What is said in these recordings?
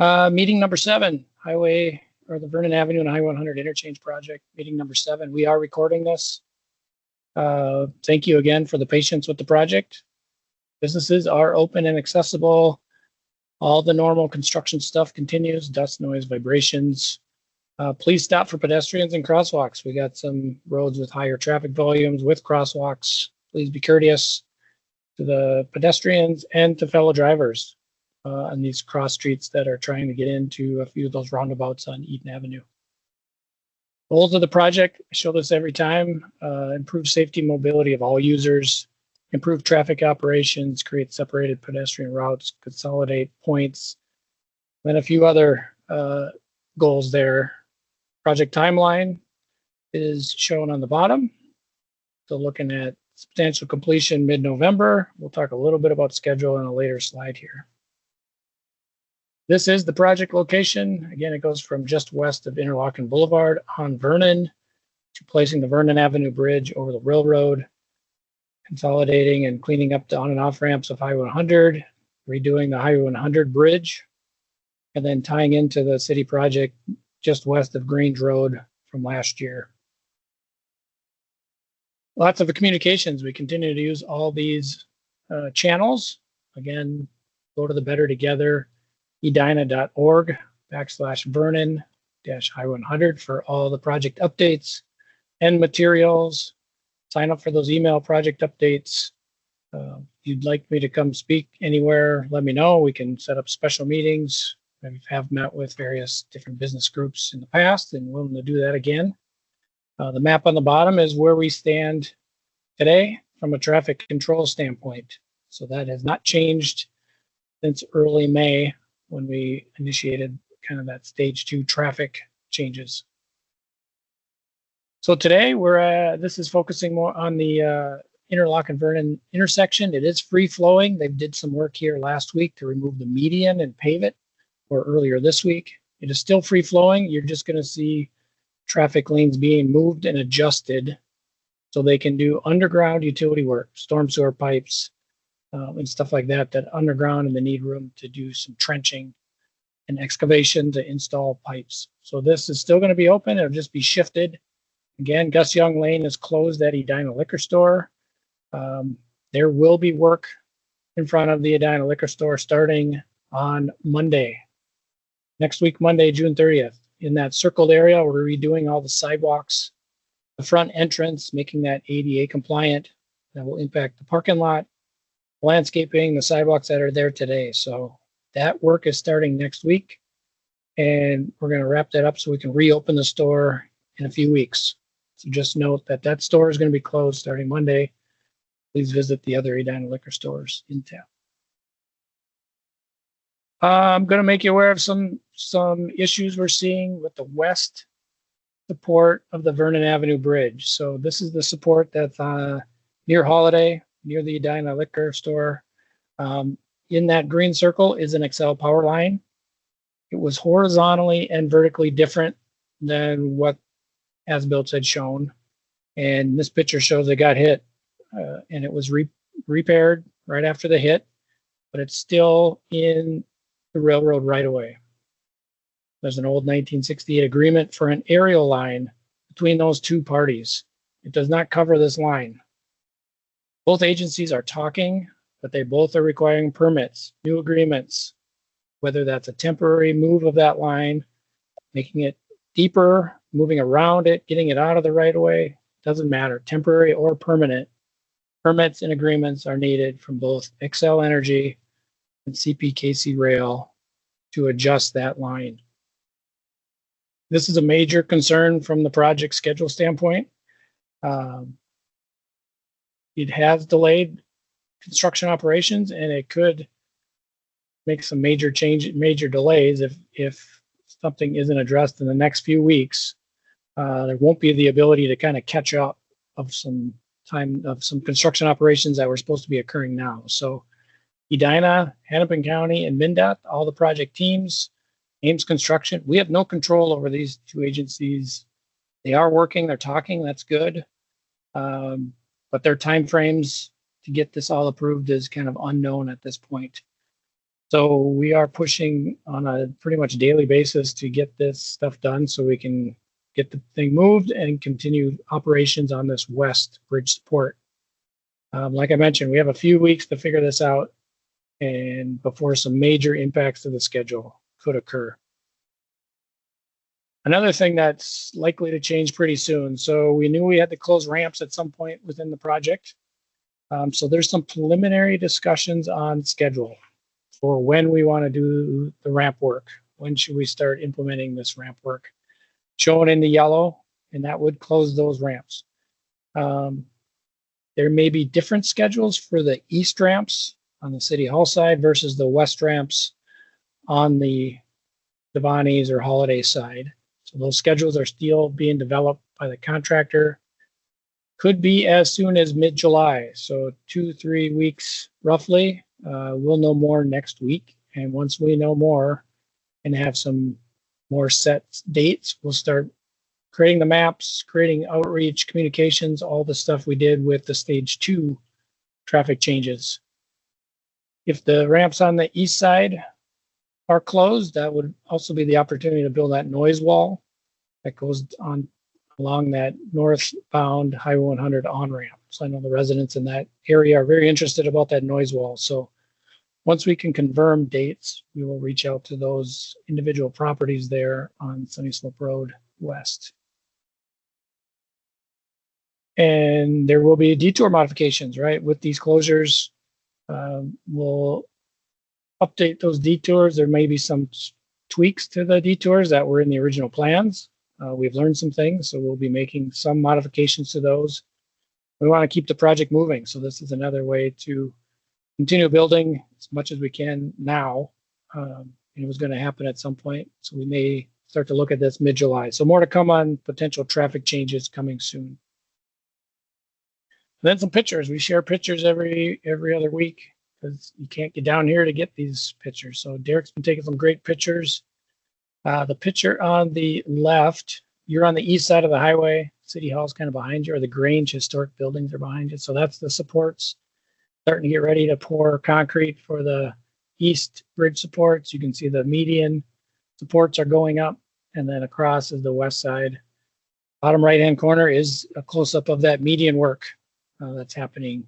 Meeting number 7, highway or the Vernon Avenue and Highway 100 interchange project, meeting number 7. We are recording this. Thank you again for the patience with the project. Businesses are open and accessible. All the normal construction stuff continues, dust, noise, vibrations. Please stop for pedestrians and crosswalks. We got some roads with higher traffic volumes with crosswalks. Please be courteous to the pedestrians and to fellow drivers on these cross streets that are trying to get into a few of those roundabouts on Eden Avenue. Goals of the project, I show this every time, improve safety and mobility of all users, improve traffic operations, create separated pedestrian routes, consolidate points, and a few other goals there. Project timeline is shown on the bottom. So looking at substantial completion mid-November. We'll talk a little bit about schedule in a later slide here. This is the project location. Again, it goes from just west of Interlochen Boulevard on Vernon to placing the Vernon Avenue Bridge over the railroad, consolidating and cleaning up the on and off ramps of Highway 100, redoing the Highway 100 bridge, and then tying into the city project just west of Grange Road from last year. Lots of the communications. We continue to use all these channels. Again, go to the Better Together edina.org/Vernon-Highway100 for all the project updates and materials. Sign up for those email project updates. If you'd like me to come speak anywhere, let me know. We can set up special meetings. I have met with various different business groups in the past and willing to do that again. The map on the bottom is where we stand today from a traffic control standpoint. So that has not changed since early May when we initiated kind of that stage 2 traffic changes. So today this is focusing more on the Interlochen Vernon intersection. It is free flowing. They did some work here last week to remove the median and pave it, or earlier this week. It is still free flowing. You're just going to see traffic lanes being moved and adjusted so they can do underground utility work, storm sewer pipes, and stuff like that, that underground, and they need room to do some trenching and excavation to install pipes. So this is still going to be open. It'll just be shifted. Again, Gus Young Lane is closed at Edina Liquor Store. There will be work in front of the Edina Liquor Store starting on Monday. Next week, Monday, June 30th. In that circled area, we're redoing all the sidewalks, the front entrance, making that ADA compliant. That will impact the parking lot, landscaping, the sidewalks that are there today. So that work is starting next week, and we're going to wrap that up so we can reopen the store in a few weeks. So just note that that store is going to be closed starting Monday. Please visit the other Edina liquor stores in town. I'm going to make you aware of some issues we're seeing with the west support of the Vernon Avenue Bridge. So this is the support that's near Holiday, near the Edina liquor store. In that green circle is an Excel power line. It was horizontally and vertically different than what as-built had shown. And this picture shows it got hit and it was repaired right after the hit, but it's still in the railroad right away. There's an old 1968 agreement for an aerial line between those two parties. It does not cover this line. Both agencies are talking, but they both are requiring permits, new agreements, whether that's a temporary move of that line, making it deeper, moving around it, getting it out of the right of way, doesn't matter, temporary or permanent. Permits and agreements are needed from both Xcel Energy and CPKC Rail to adjust that line. This is a major concern from the project schedule standpoint. It has delayed construction operations, and it could make some major delays if something isn't addressed in the next few weeks. There won't be the ability to kind of catch up of some construction operations that were supposed to be occurring now. So Edina, Hennepin County, and MnDOT, all the project teams, Ames Construction, we have no control over these two agencies. They are working, they're talking, that's good. But their timeframes to get this all approved is kind of unknown at this point. So we are pushing on a pretty much daily basis to get this stuff done so we can get the thing moved and continue operations on this west bridge support. Like I mentioned, we have a few weeks to figure this out and before some major impacts to the schedule could occur. Another thing that's likely to change pretty soon. So we knew we had to close ramps at some point within the project. So there's some preliminary discussions on schedule for when we want to do the ramp work. When should we start implementing this ramp work? Shown in the yellow, and that would close those ramps. There may be different schedules for the east ramps on the City Hall side versus the west ramps on the Devaney's or Holiday side. So those schedules are still being developed by the contractor. Could be as soon as mid-July, so 2-3 weeks roughly. We'll know more next week, and once we know more and have some more set dates, we'll start creating the maps, creating outreach, communications, all the stuff we did with the stage 2 traffic changes. If the ramps on the east side are closed, that would also be the opportunity to build that noise wall that goes on along that northbound Highway 100 on-ramp. So I know the residents in that area are very interested about that noise wall. So once we can confirm dates, we will reach out to those individual properties there on Sunny Slope Road West. And there will be detour modifications, right? With these closures, we'll update those detours. There may be some tweaks to the detours that were in the original plans. We've learned some things, so we'll be making some modifications to those. We want to keep the project moving, so this is another way to continue building as much as we can now. It was going to happen at some point, so we may start to look at this mid-July. So more to come on potential traffic changes coming soon. And then some pictures. We share pictures every other week because you can't get down here to get these pictures. So Derek's been taking some great pictures. The picture on the left, you're on the east side of the highway. City Hall's kind of behind you, or the Grange historic buildings are behind you. So that's the supports. Starting to get ready to pour concrete for the east bridge supports. You can see the median supports are going up, and then across is the west side. Bottom right-hand corner is a close-up of that median work that's happening.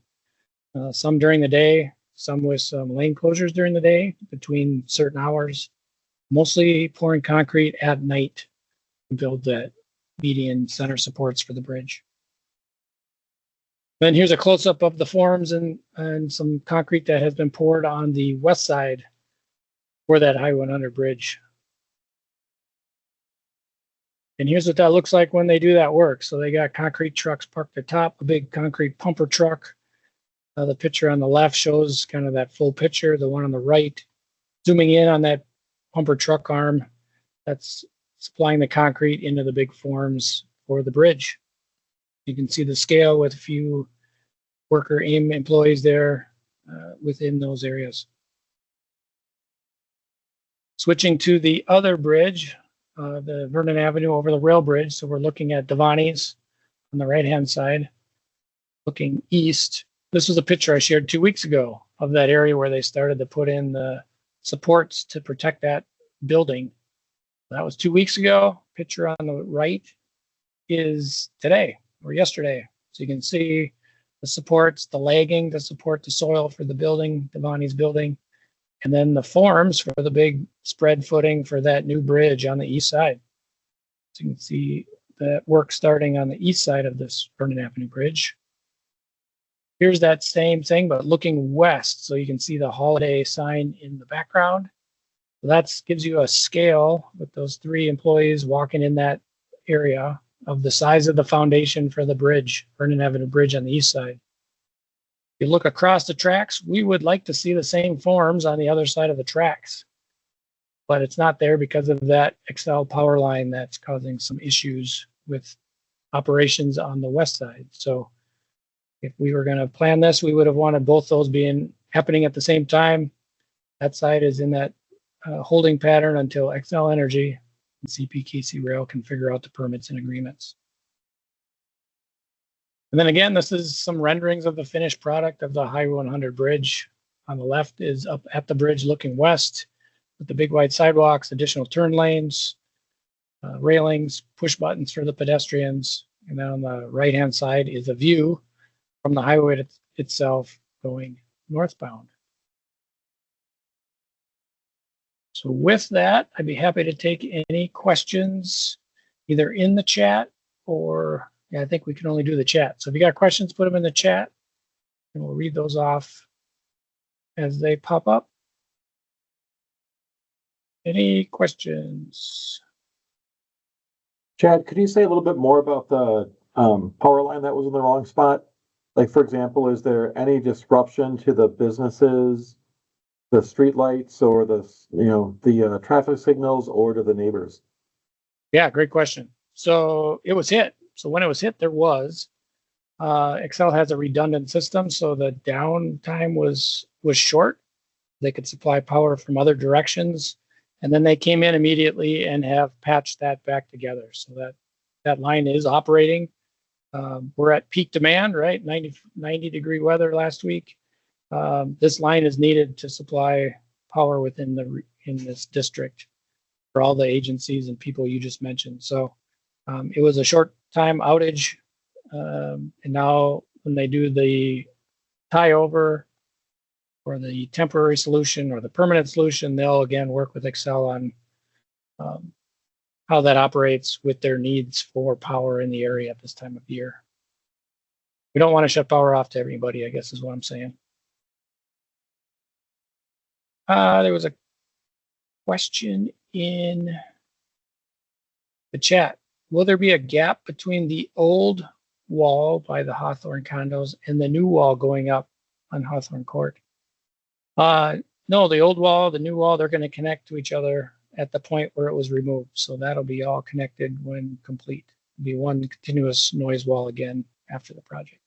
Some during the day, some with some lane closures during the day between certain hours. Mostly pouring concrete at night to build the median center supports for the bridge. Then here's a close-up of the forms and some concrete that has been poured on the west side for that Highway 100 bridge. And here's what that looks like when they do that work. So they got concrete trucks parked at the top, a big concrete pumper truck. The picture on the left shows kind of that full picture. The one on the right, zooming in on that pumper truck arm, that's supplying the concrete into the big forms for the bridge. You can see the scale with a few worker AIM employees there within those areas. Switching to the other bridge, the Vernon Avenue over the rail bridge. So we're looking at Devaney's on the right-hand side, looking east. This was a picture I shared 2 weeks ago of that area where they started to put in the supports to protect that building. That was 2 weeks ago. Picture on the right is today or yesterday. So you can see the supports, the lagging to support the soil for the building, Devaney's building, and then the forms for the big spread footing for that new bridge on the east side. So you can see that work starting on the east side of this Vernon Avenue bridge. Here's that same thing, but looking west. So you can see the Holiday sign in the background. So that gives you a scale with those 3 employees walking in that area of the size of the foundation for the bridge, Vernon Avenue bridge on the east side. If you look across the tracks, we would like to see the same forms on the other side of the tracks, but it's not there because of that XL power line that's causing some issues with operations on the west side. So if we were going to plan this, we would have wanted both those happening at the same time. That side is in that holding pattern until XL Energy and CPKC Rail can figure out the permits and agreements. And then again, this is some renderings of the finished product of the Highway 100 bridge. On the left is up at the bridge looking west with the big wide sidewalks, additional turn lanes, railings, push buttons for the pedestrians. And then on the right-hand side is a view from the highway itself going northbound. So with that, I'd be happy to take any questions either in the chat or, yeah, I think we can only do the chat. So if you got questions, put them in the chat and we'll read those off as they pop up. Any questions? Chad, could you say a little bit more about the power line that was in the wrong spot? Like, for example, is there any disruption to the businesses, the street lights, or the traffic signals, or to the neighbors? Yeah, great question. So it was hit. So when it was hit, there was. Excel has a redundant system, so the downtime was short. They could supply power from other directions, and then they came in immediately and have patched that back together. So that line is operating. We're at peak demand, right? 90 degree weather last week. This line is needed to supply power in this district for all the agencies and people you just mentioned. So it was a short time outage, and now when they do the tie over or the temporary solution or the permanent solution, they'll again work with Excel on how that operates with their needs for power in the area at this time of year. We don't want to shut power off to everybody, I guess is what I'm saying. There was a question in the chat. Will there be a gap between the old wall by the Hawthorne condos and the new wall going up on Hawthorne Court? No, the old wall, the new wall, they're going to connect to each other at the point where it was removed. So that'll be all connected when complete. It'll be one continuous noise wall again after the project.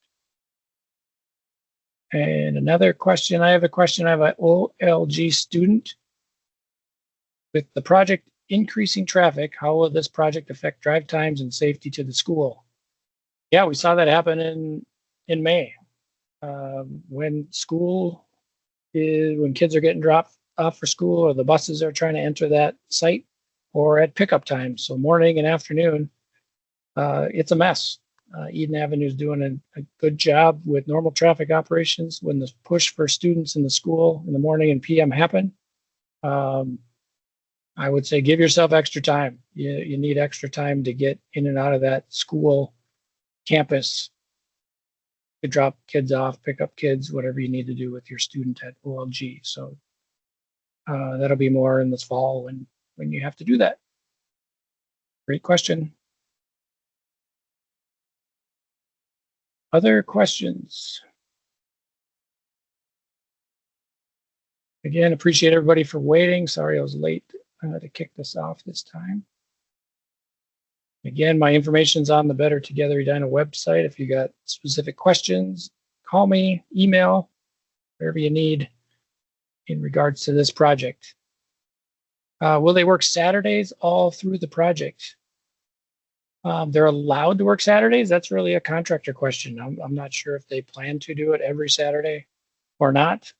And another question, I have an OLG student. With the project increasing traffic, how will this project affect drive times and safety to the school? Yeah, we saw that happen in May. When kids are getting dropped off for school or the buses are trying to enter that site or at pickup time, so morning and afternoon, it's a mess. Eden Avenue is doing a good job with normal traffic operations. When the push for students in the school in the morning and PM happen, I would say give yourself extra time. You need extra time to get in and out of that school campus to drop kids off, pick up kids, whatever you need to do with your student at OLG. So that'll be more in this fall when you have to do that. Great question. Other questions? Again, appreciate everybody for waiting. Sorry I was late to kick this off this time. Again, my information's on the Better Together Edina website. If you got specific questions, call me, email, whatever you need in regards to this project. Will they work Saturdays all through the project? They're allowed to work Saturdays. That's really a contractor question. I'm not sure if they plan to do it every Saturday or not.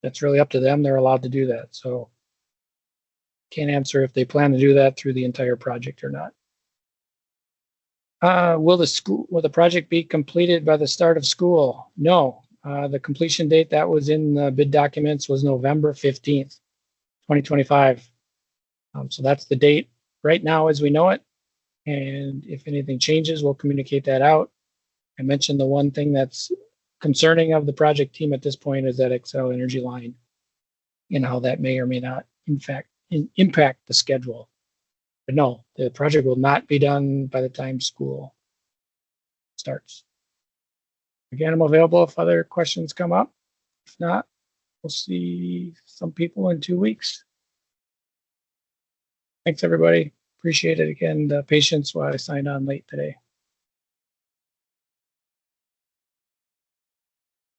That's really up to them. They're allowed to do that. So can't answer if they plan to do that through the entire project or not. Will the project be completed by the start of school? No. The completion date that was in the bid documents was November 15th, 2025. So that's the date right now as we know it. And if anything changes, we'll communicate that out. I mentioned the one thing that's concerning of the project team at this point is that Excel energy line and how that may or may not, in fact, impact the schedule. But no, the project will not be done by the time school starts. Again, I'm available if other questions come up. If not, we'll see some people in 2 weeks. Thanks, everybody. Appreciate it again, the patience while I signed on late today.